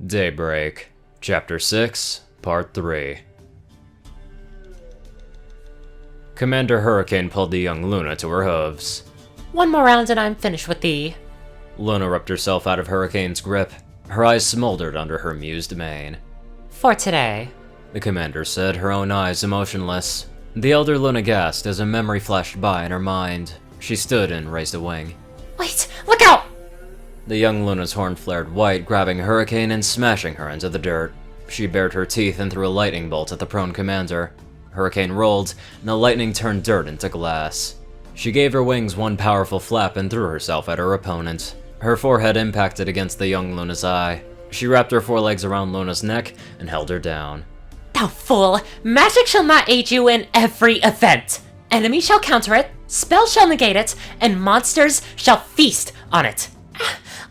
DayBreak, Chapter 6, Part 3. Commander Hurricane pulled the young Luna to her hooves. One more round and I'm finished with thee. Luna ripped herself out of Hurricane's grip. Her eyes smoldered under her amused mane. For today. The commander said, her own eyes emotionless. The elder Luna gasped as a memory flashed by in her mind. She stood and raised a wing. Wait, look out! The young Luna's horn flared white, grabbing Hurricane and smashing her into the dirt. She bared her teeth and threw a lightning bolt at the prone commander. Hurricane rolled, and the lightning turned dirt into glass. She gave her wings one powerful flap and threw herself at her opponent. Her forehead impacted against the young Luna's eye. She wrapped her forelegs around Luna's neck and held her down. Thou fool! Magic shall not aid you in every event! Enemy shall counter it, spells shall negate it, and monsters shall feast on it!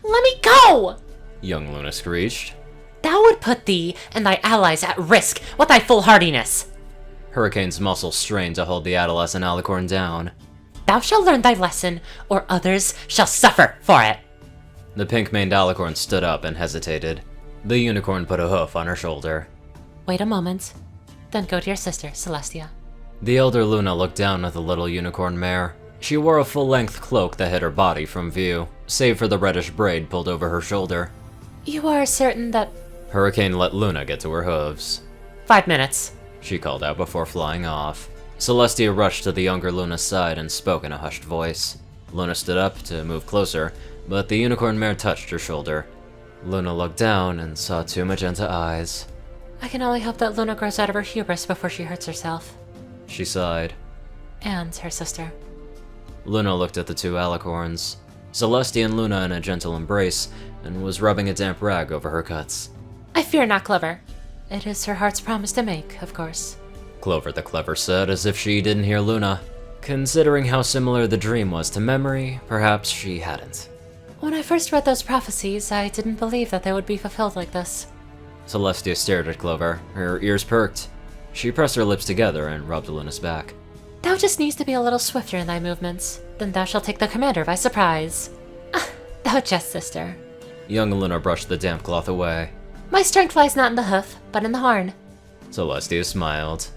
Let me go! Young Luna screeched. Thou would put thee and thy allies at risk with thy foolhardiness! Hurricane's muscles strained to hold the adolescent alicorn down. Thou shalt learn thy lesson, or others shall suffer for it! The pink-maned alicorn stood up and hesitated. The unicorn put a hoof on her shoulder. Wait a moment, then go to your sister, Celestia. The elder Luna looked down at the little unicorn mare. She wore a full-length cloak that hid her body from view, save for the reddish braid pulled over her shoulder. You are certain that... Hurricane let Luna get to her hooves. 5 minutes. She called out before flying off. Celestia rushed to the younger Luna's side and spoke in a hushed voice. Luna stood up to move closer, but the unicorn mare touched her shoulder. Luna looked down and saw two magenta eyes. I can only hope that Luna grows out of her hubris before she hurts herself. She sighed. And her sister. Luna looked at the two alicorns. Celestia and Luna in a gentle embrace, and was rubbing a damp rag over her cuts. I fear not, Clover. It is her heart's promise to make, of course. Clover the Clever said, as if she didn't hear Luna. Considering how similar the dream was to memory, perhaps she hadn't. When I first read those prophecies, I didn't believe that they would be fulfilled like this. Celestia stared at Clover, her ears perked. She pressed her lips together and rubbed Luna's back. Thou just needs to be a little swifter in thy movements, then thou shalt take the commander by surprise. Thou jest, sister. Young Luna brushed the damp cloth away. My strength lies not in the hoof, but in the horn. Celestia smiled.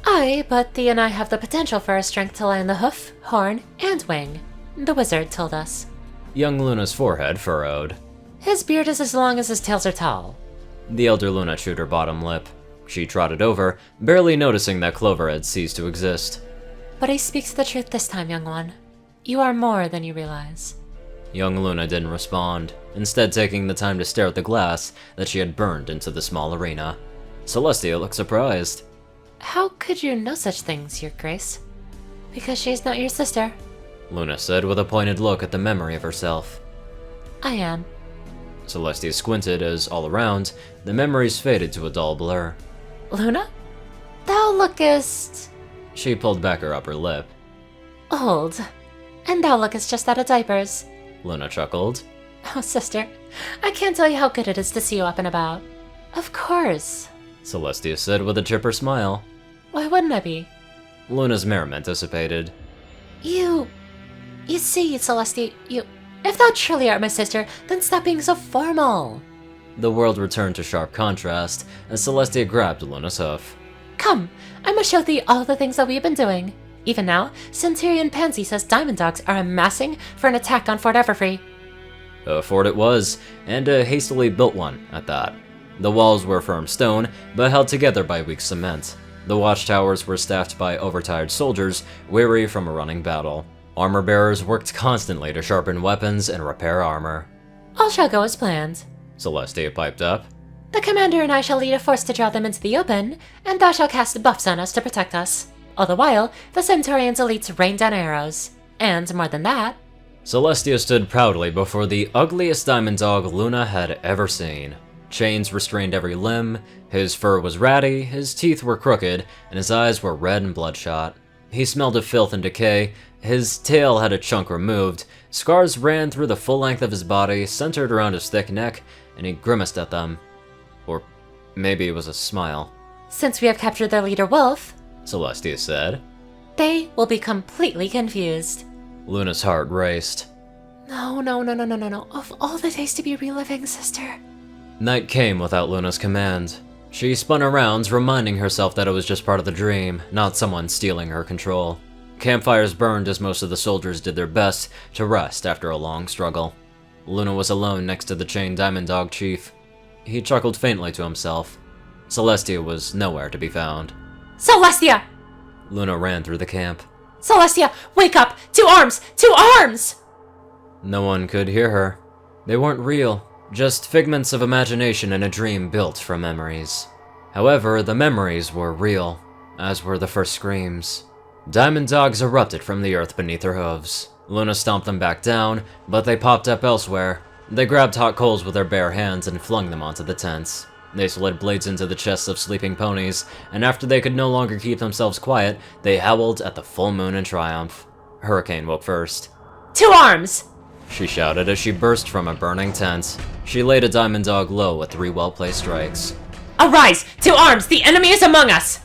Aye, but thee and I have the potential for our strength to lie in the hoof, horn, and wing. The wizard told us. Young Luna's forehead furrowed. His beard is as long as his tails are tall. The elder Luna chewed her bottom lip. She trotted over, barely noticing that Clover had ceased to exist. But he speaks the truth this time, young one. You are more than you realize. Young Luna didn't respond, instead taking the time to stare at the glass that she had burned into the small arena. Celestia looked surprised. How could you know such things, your grace? Because she is not your sister. Luna said with a pointed look at the memory of herself. I am. Celestia squinted as, all around, the memories faded to a dull blur. Luna? Thou lookest... She pulled back her upper lip. Old. And thou lookest just out of diapers. Luna chuckled. Oh, sister, I can't tell you how good it is to see you up and about. Of course. Celestia said with a chipper smile. Why wouldn't I be? Luna's merriment dissipated. You see, Celestia, if thou truly art my sister, then stop being so formal. The world returned to sharp contrast as Celestia grabbed Luna's hoof. Come, I must show thee all the things that we have been doing. Even now, Centurion Pansy says Diamond Dogs are amassing for an attack on Fort Everfree. A fort it was, and a hastily built one at that. The walls were firm stone, but held together by weak cement. The watchtowers were staffed by overtired soldiers, weary from a running battle. Armor-bearers worked constantly to sharpen weapons and repair armor. All shall go as planned. Celestia piped up. The commander and I shall lead a force to draw them into the open, and thou shalt cast buffs on us to protect us. All the while, the Centaurians' elites rain down arrows. And more than that... Celestia stood proudly before the ugliest diamond dog Luna had ever seen. Chains restrained every limb, his fur was ratty, his teeth were crooked, and his eyes were red and bloodshot. He smelled of filth and decay, his tail had a chunk removed, scars ran through the full length of his body, centered around his thick neck, and he grimaced at them. Or maybe it was a smile. Since we have captured their leader Wolf, Celestia said, they will be completely confused. Luna's heart raced. No. Of all the days to be reliving, sister. Night came without Luna's command. She spun around, reminding herself that it was just part of the dream, not someone stealing her control. Campfires burned as most of the soldiers did their best to rest after a long struggle. Luna was alone next to the chained Diamond Dog chief. He chuckled faintly to himself. Celestia was nowhere to be found. Celestia! Luna ran through the camp. Celestia, wake up! 2 arms! 2 arms! No one could hear her. They weren't real, just figments of imagination in a dream built from memories. However, the memories were real, as were the first screams. Diamond dogs erupted from the earth beneath her hooves. Luna stomped them back down, but they popped up elsewhere. They grabbed hot coals with their bare hands and flung them onto the tents. They slid blades into the chests of sleeping ponies, and after they could no longer keep themselves quiet, they howled at the full moon in triumph. Hurricane woke first. 2 arms! She shouted as she burst from a burning tent. She laid a Diamond Dog low with 3 well-placed strikes. Arise! 2 arms! The enemy is among us!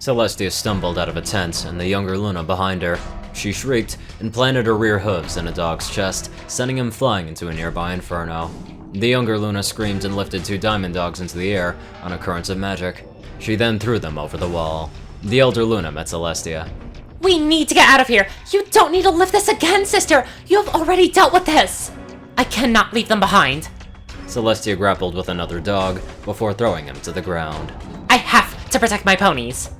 Celestia stumbled out of a tent, and the younger Luna behind her. She shrieked and planted her rear hooves in a dog's chest, sending him flying into a nearby inferno. The younger Luna screamed and lifted 2 Diamond Dogs into the air on a current of magic. She then threw them over the wall. The elder Luna met Celestia. We need to get out of here! You don't need to lift this again, sister! You have already dealt with this! I cannot leave them behind. Celestia grappled with another dog before throwing him to the ground. I have to protect my ponies.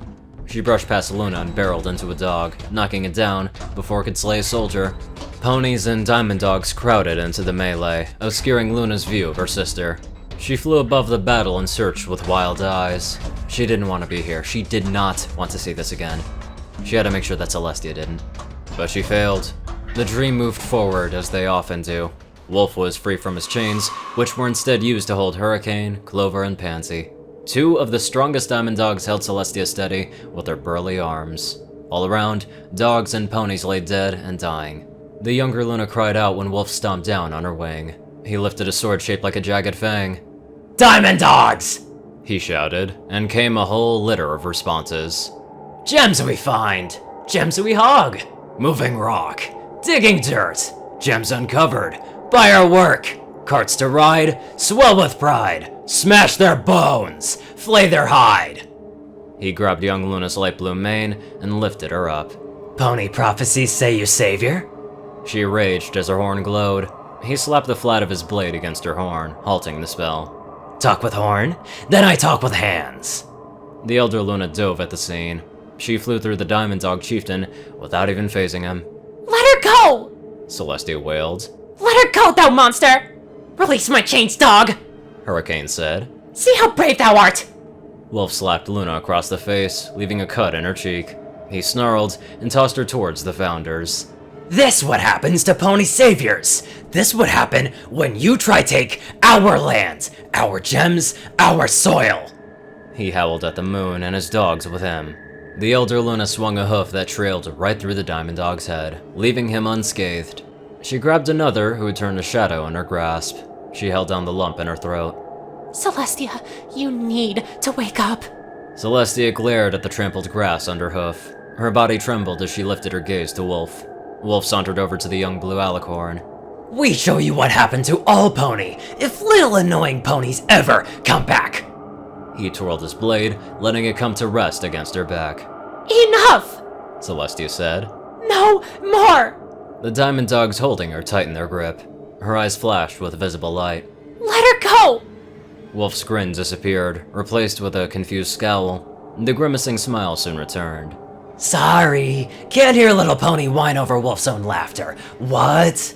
She brushed past Luna and barreled into a dog, knocking it down before it could slay a soldier. Ponies and Diamond Dogs crowded into the melee, obscuring Luna's view of her sister. She flew above the battle and searched with wild eyes. She didn't want to be here. She did not want to see this again. She had to make sure that Celestia didn't. But she failed. The dream moved forward, as they often do. Wolf was free from his chains, which were instead used to hold Hurricane, Clover, and Pansy. 2 of the strongest Diamond Dogs held Celestia steady with their burly arms. All around, dogs and ponies lay dead and dying. The younger Luna cried out when Wolf stomped down on her wing. He lifted a sword shaped like a jagged fang. Diamond Dogs! He shouted, and came a whole litter of responses. Gems we find! Gems we hog! Moving rock! Digging dirt! Gems uncovered! By our work! Carts to ride! Swell with pride! Smash their bones! Flay their hide! He grabbed young Luna's light blue mane and lifted her up. Pony prophecies say you savior? She raged as her horn glowed. He slapped the flat of his blade against her horn, halting the spell. Talk with horn? Then I talk with hands! The elder Luna dove at the scene. She flew through the Diamond Dog chieftain without even phasing him. Let her go! Celestia wailed. Let her go, thou monster! Release my chains, dog! Hurricane said. See how brave thou art! Wolf slapped Luna across the face, leaving a cut in her cheek. He snarled and tossed her towards the Founders. This what happens to pony saviors! This would happen when you try take our land, our gems, our soil! He howled at the moon and his dogs with him. The elder Luna swung a hoof that trailed right through the Diamond Dog's head, leaving him unscathed. She grabbed another who had turned to shadow in her grasp. She held down the lump in her throat. Celestia, you need to wake up. Celestia glared at the trampled grass underhoof. Her body trembled as she lifted her gaze to Wolf. Wolf sauntered over to the young blue alicorn. We show you what happened to all pony if little annoying ponies ever come back. He twirled his blade, letting it come to rest against her back. Enough! Celestia said. No more! The Diamond Dogs holding her tightened their grip. Her eyes flashed with visible light. Let her go! Wolf's grin disappeared, replaced with a confused scowl. The grimacing smile soon returned. Sorry, can't hear little pony whine over Wolf's own laughter. What?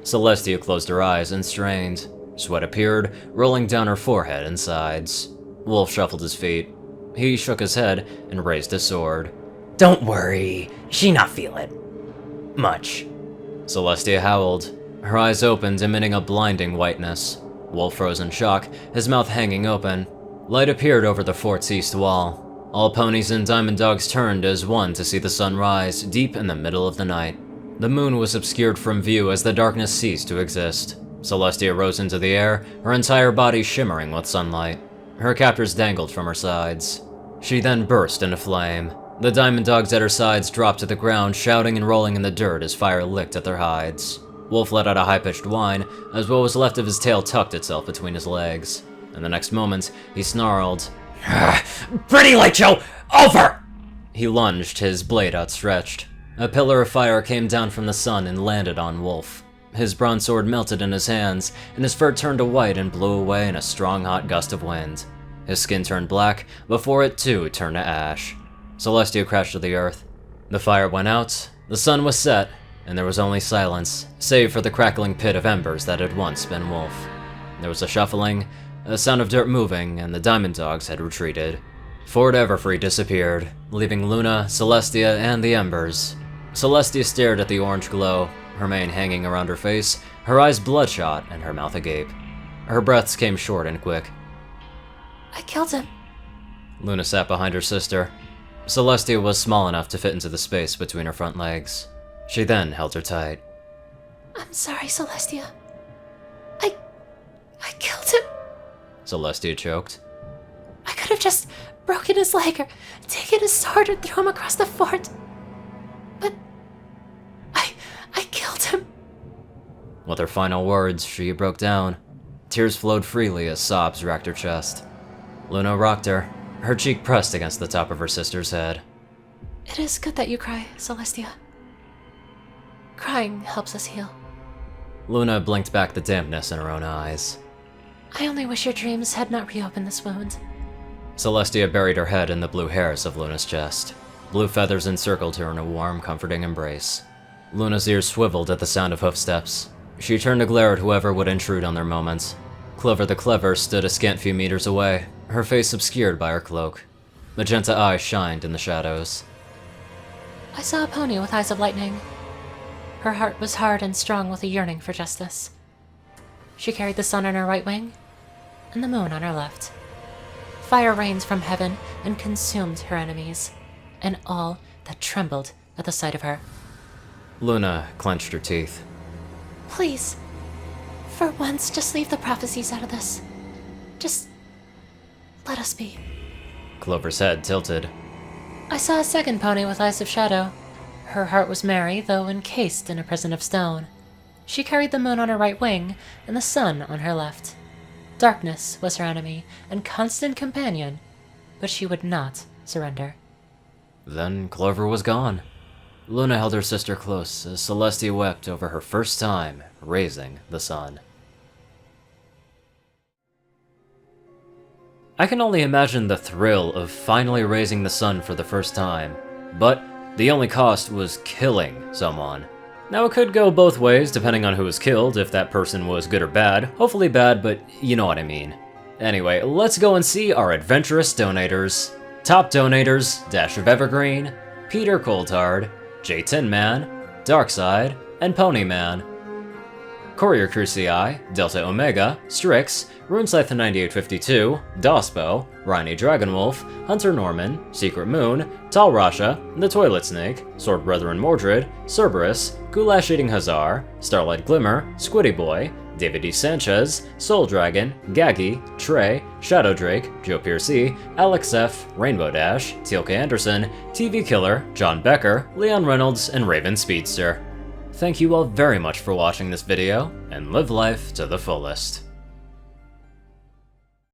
Celestia closed her eyes and strained. Sweat appeared, rolling down her forehead and sides. Wolf shuffled his feet. He shook his head and raised his sword. Don't worry, she not feel it. Much. Celestia howled. Her eyes opened, emitting a blinding whiteness. Wolf froze in shock, his mouth hanging open. Light appeared over the fort's east wall. All ponies and Diamond Dogs turned as one to see the sun rise, deep in the middle of the night. The moon was obscured from view as the darkness ceased to exist. Celestia rose into the air, her entire body shimmering with sunlight. Her captors dangled from her sides. She then burst into flame. The Diamond Dogs at her sides dropped to the ground, shouting and rolling in the dirt as fire licked at their hides. Wolf let out a high-pitched whine, as what was left of his tail tucked itself between his legs. and the next moment, he snarled, Pretty Light Show, over! He lunged, his blade outstretched. A pillar of fire came down from the sun and landed on Wolf. His bronze sword melted in his hands, and his fur turned to white and blew away in a strong hot gust of wind. His skin turned black, before it too turned to ash. Celestia crashed to the earth. The fire went out, the sun was set, and there was only silence, save for the crackling pit of embers that had once been Wolf. There was a shuffling, a sound of dirt moving, and the Diamond Dogs had retreated. Fort Everfree disappeared, leaving Luna, Celestia, and the embers. Celestia stared at the orange glow, her mane hanging around her face, her eyes bloodshot, and her mouth agape. Her breaths came short and quick. I killed him. Luna sat behind her sister. Celestia was small enough to fit into the space between her front legs. She then held her tight. I'm sorry, Celestia. I killed him. Celestia choked. I could have just broken his leg or taken his sword and thrown him across the fort. But I killed him. With her final words, she broke down. Tears flowed freely as sobs racked her chest. Luna rocked her cheek pressed against the top of her sister's head. It is good that you cry, Celestia. Crying helps us heal. Luna blinked back the dampness in her own eyes. I only wish your dreams had not reopened this wound. Celestia buried her head in the blue hairs of Luna's chest. Blue feathers encircled her in a warm, comforting embrace. Luna's ears swiveled at the sound of hoofsteps. She turned to glare at whoever would intrude on their moments. Clover the Clever stood a scant few meters away, her face obscured by her cloak. Magenta eyes shined in the shadows. I saw a pony with eyes of lightning. Her heart was hard and strong with a yearning for justice. She carried the sun on her right wing, and the moon on her left. Fire rained from heaven and consumed her enemies, and all that trembled at the sight of her. Luna clenched her teeth. Please, for once, just leave the prophecies out of this. Just let us be. Clover's head tilted. I saw a second pony with eyes of shadow. Her heart was merry, though encased in a prison of stone. She carried the moon on her right wing and the sun on her left. Darkness was her enemy and constant companion, but she would not surrender. Then Clover was gone. Luna held her sister close as Celestia wept over her first time raising the sun. I can only imagine the thrill of finally raising the sun for the first time, but the only cost was killing someone. Now it could go both ways depending on who was killed, if that person was good or bad. Hopefully bad, but you know what I mean. Anyway, let's go and see our adventurous donators. Top donators, Dash of Evergreen, Peter Coulthard, J Tin Man, Darkside, and Ponyman. CourierCruz CI, Delta Omega, Strix, RuneScythe 9852, Dospo, Rhyny Dragonwolf, Hunter Norman, Secret Moon, Tall Rasha, The Toilet Snake, Sword Brethren Mordred, Cerberus, Goulash Eating Hazar, Starlight Glimmer, Squiddy Boy, David D. Sanchez, Soul Dragon, Gaggy, Trey, Shadow Drake, Joe Piercy, Alex F., Rainbow Dash, Teal K. Anderson, TV Killer, John Becker, Leon Reynolds, and Raven Speedster. Thank you all very much for watching this video, and live life to the fullest.